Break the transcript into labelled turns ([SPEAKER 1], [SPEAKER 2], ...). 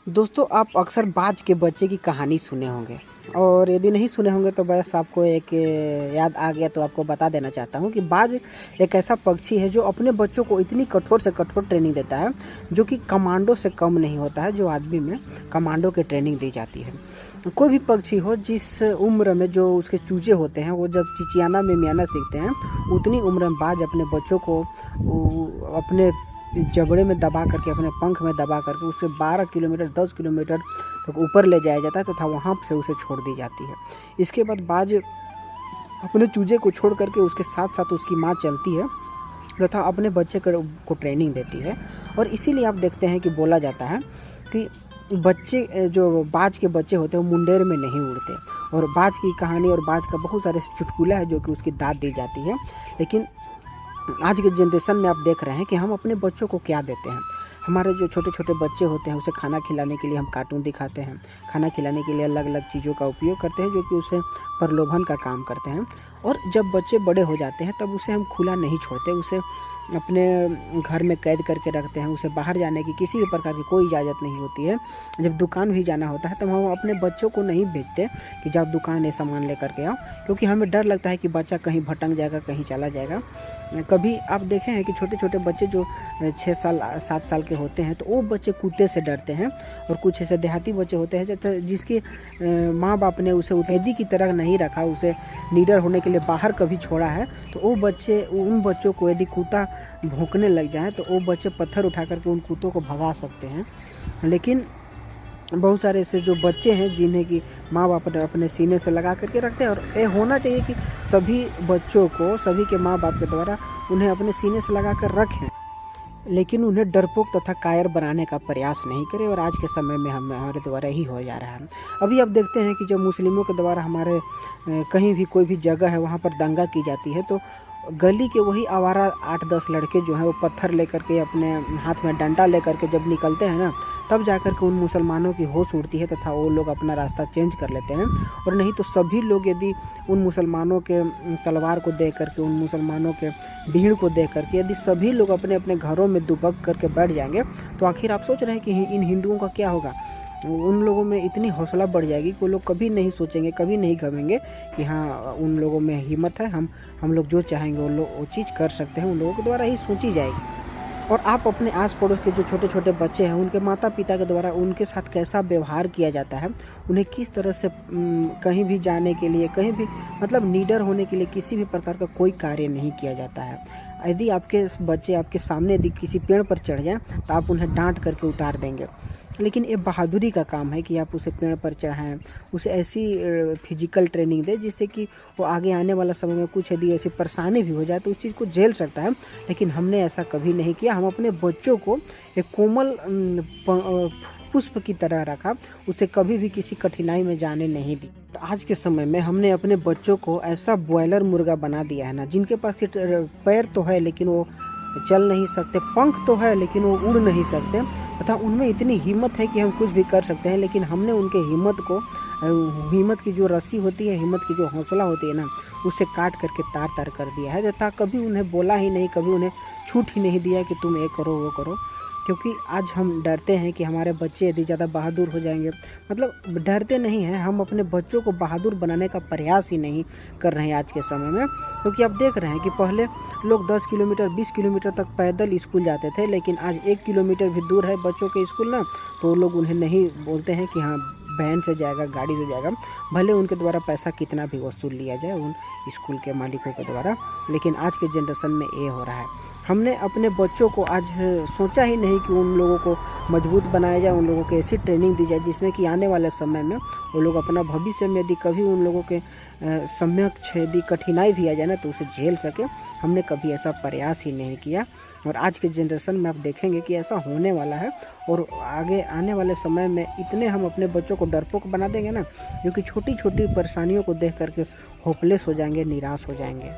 [SPEAKER 1] दोस्तों, आप अक्सर बाज के बच्चे की कहानी सुने होंगे और यदि नहीं सुने होंगे तो बस आपको एक याद आ गया तो आपको बता देना चाहता हूँ कि बाज एक ऐसा पक्षी है जो अपने बच्चों को इतनी कठोर से कठोर ट्रेनिंग देता है जो कि कमांडो से कम नहीं होता है। जो आदमी में कमांडो की ट्रेनिंग दी जाती है, कोई भी पक्षी हो, जिस उम्र में जो उसके चूजे होते हैं वो जब चिचियाना में मियाना सीखते हैं, उतनी उम्र में बाज अपने बच्चों को अपने जबड़े में दबा करके, अपने पंख में दबा करके उसे 12 किलोमीटर 10 किलोमीटर तक ऊपर ले जाया जाता है तथा वहाँ से उसे छोड़ दी जाती है। इसके बाद बाज अपने चूजे को छोड़ करके उसके साथ साथ उसकी माँ चलती है तथा अपने बच्चे को ट्रेनिंग देती है। और इसीलिए आप देखते हैं कि बोला जाता है कि बच्चे जो बाज के बच्चे होते हैं वो मुंडेर में नहीं उड़ते। और बाज की कहानी और बाज का बहुत सारे चुटकुला है जो कि उसकी दाद दी जाती है। लेकिन आज के जनरेशन में आप देख रहे हैं कि हम अपने बच्चों को क्या देते हैं। हमारे जो छोटे छोटे बच्चे होते हैं उसे खाना खिलाने के लिए हम कार्टून दिखाते हैं, खाना खिलाने के लिए अलग अलग चीज़ों का उपयोग करते हैं जो कि उसे प्रलोभन का काम करते हैं। और जब बच्चे बड़े हो जाते हैं तब उसे हम खुला नहीं छोड़ते, उसे अपने घर में कैद करके रखते हैं। उसे बाहर जाने की किसी भी प्रकार की कोई इजाज़त नहीं होती है। जब दुकान भी जाना होता है तब हम अपने बच्चों को नहीं भेजते कि जाओ दुकान ये सामान लेकर के आओ, क्योंकि हमें डर लगता है कि बच्चा कहीं भटक जाएगा, कहीं चला जाएगा। कभी आप देखे हैं कि छोटे छोटे बच्चे जो 6 साल 7 साल के होते हैं तो वो बच्चे कुत्ते से डरते हैं। और कुछ ऐसे देहाती बच्चे होते हैं जिसके माँ बाप ने उसे कैदी की तरह नहीं रखा, उसे निडर होने के लिए बाहर कभी छोड़ा है, तो वो बच्चे, उन बच्चों को यदि कुत्ता भौंकने लग जाए तो वो बच्चे पत्थर उठा करके उन कुत्तों को भगा सकते हैं। लेकिन बहुत सारे ऐसे जो बच्चे हैं जिन्हें कि माँ बाप अपने सीने से लगा करके रखते हैं। और ये होना चाहिए कि सभी बच्चों को, सभी के माँ बाप के द्वारा उन्हें अपने सीने से लगा कर रखें, लेकिन उन्हें डरपोक तथा कायर बनाने का प्रयास नहीं करें। और आज के समय में हमारे द्वारा ही हो जा रहा है। अभी आप देखते हैं कि जब मुस्लिमों के द्वारा हमारे कहीं भी कोई भी जगह है वहाँ पर दंगा की जाती है तो गली के वही आवारा 8-10 लड़के जो हैं वो पत्थर लेकर के, अपने हाथ में डंडा लेकर के जब निकलते हैं ना, तब जाकर के उन मुसलमानों की होश उड़ती है तथा वो लोग अपना रास्ता चेंज कर लेते हैं। और नहीं तो सभी लोग यदि उन मुसलमानों के तलवार को देख करके, उन मुसलमानों के भीड़ को देख करके यदि सभी लोग अपने अपने घरों में दुबक करके बैठ जाएंगे तो आखिर आप सोच रहे हैं कि इन हिंदुओं का क्या होगा। उन लोगों में इतनी हौसला बढ़ जाएगी कि वो लोग कभी नहीं सोचेंगे, कभी नहीं घबेंगे कि हाँ उन लोगों में हिम्मत है, हम लोग जो चाहेंगे वो चीज़ कर सकते हैं, उन लोगों के द्वारा ही सोची जाएगी। और आप अपने आस पड़ोस के जो छोटे छोटे बच्चे हैं उनके माता पिता के द्वारा उनके साथ कैसा व्यवहार किया जाता है, उन्हें किस तरह से कहीं भी जाने के लिए, कहीं भी मतलब निडर होने के लिए किसी भी प्रकार का कोई कार्य नहीं किया जाता है। यदि आपके बच्चे आपके सामने यदि किसी पेड़ पर चढ़ जाएं तो आप उन्हें डांट करके उतार देंगे। लेकिन ये बहादुरी का काम है कि आप उसे पेड़ पर चढ़ाएं, उसे ऐसी फिजिकल ट्रेनिंग दें जिससे कि वो आगे आने वाला समय में कुछ यदि ऐसी परेशानी भी हो जाए तो उस चीज़ को झेल सकता है। लेकिन हमने ऐसा कभी नहीं किया। हम अपने बच्चों को एक कोमल पुष्प की तरह रखा, उसे कभी भी किसी कठिनाई में जाने नहीं दी। आज के समय में हमने अपने बच्चों को ऐसा बॉयलर मुर्गा बना दिया है ना, जिनके पास पैर तो है लेकिन वो चल नहीं सकते, पंख तो है लेकिन वो उड़ नहीं सकते, तथा उनमें इतनी हिम्मत है कि हम कुछ भी कर सकते हैं। लेकिन हमने उनके हिम्मत की जो रस्सी होती है, हिम्मत की जो हौसला होती है ना, उसे काट करके तार तार कर दिया है तथा कभी उन्हें बोला ही नहीं, कभी उन्हें छूट ही नहीं दिया कि तुम ये करो वो करो। क्योंकि आज हम डरते हैं कि हमारे बच्चे यदि ज़्यादा बहादुर हो जाएंगे, मतलब डरते नहीं हैं, हम अपने बच्चों को बहादुर बनाने का प्रयास ही नहीं कर रहे हैं आज के समय में। क्योंकि आप देख रहे हैं कि पहले लोग 10 किलोमीटर 20 किलोमीटर तक पैदल स्कूल जाते थे, लेकिन आज 1 किलोमीटर भी दूर है बच्चों के स्कूल ना, तो लोग उन्हें नहीं बोलते हैं कि हाँ वैन से जाएगा, गाड़ी से जाएगा, भले उनके द्वारा पैसा कितना भी वसूल लिया जाए उन स्कूल के मालिकों के द्वारा। लेकिन आज के जनरेशन में ये हो रहा है। हमने अपने बच्चों को आज सोचा ही नहीं कि उन लोगों को मजबूत बनाया जाए, उन लोगों को ऐसी ट्रेनिंग दी जाए जिसमें कि आने वाले समय में वो लोग अपना भविष्य में यदि कभी उन लोगों के सम्यक यदि कठिनाई भी आ जाए ना तो उसे झेल सके। हमने कभी ऐसा प्रयास ही नहीं किया। और आज के जनरेशन में आप देखेंगे कि ऐसा होने वाला है। और आगे आने वाले समय में इतने हम अपने बच्चों को डरपोक बना देंगे ना, जो कि छोटी छोटी परेशानियों को देख करके होपलेस हो जाएंगे, निराश हो जाएंगे।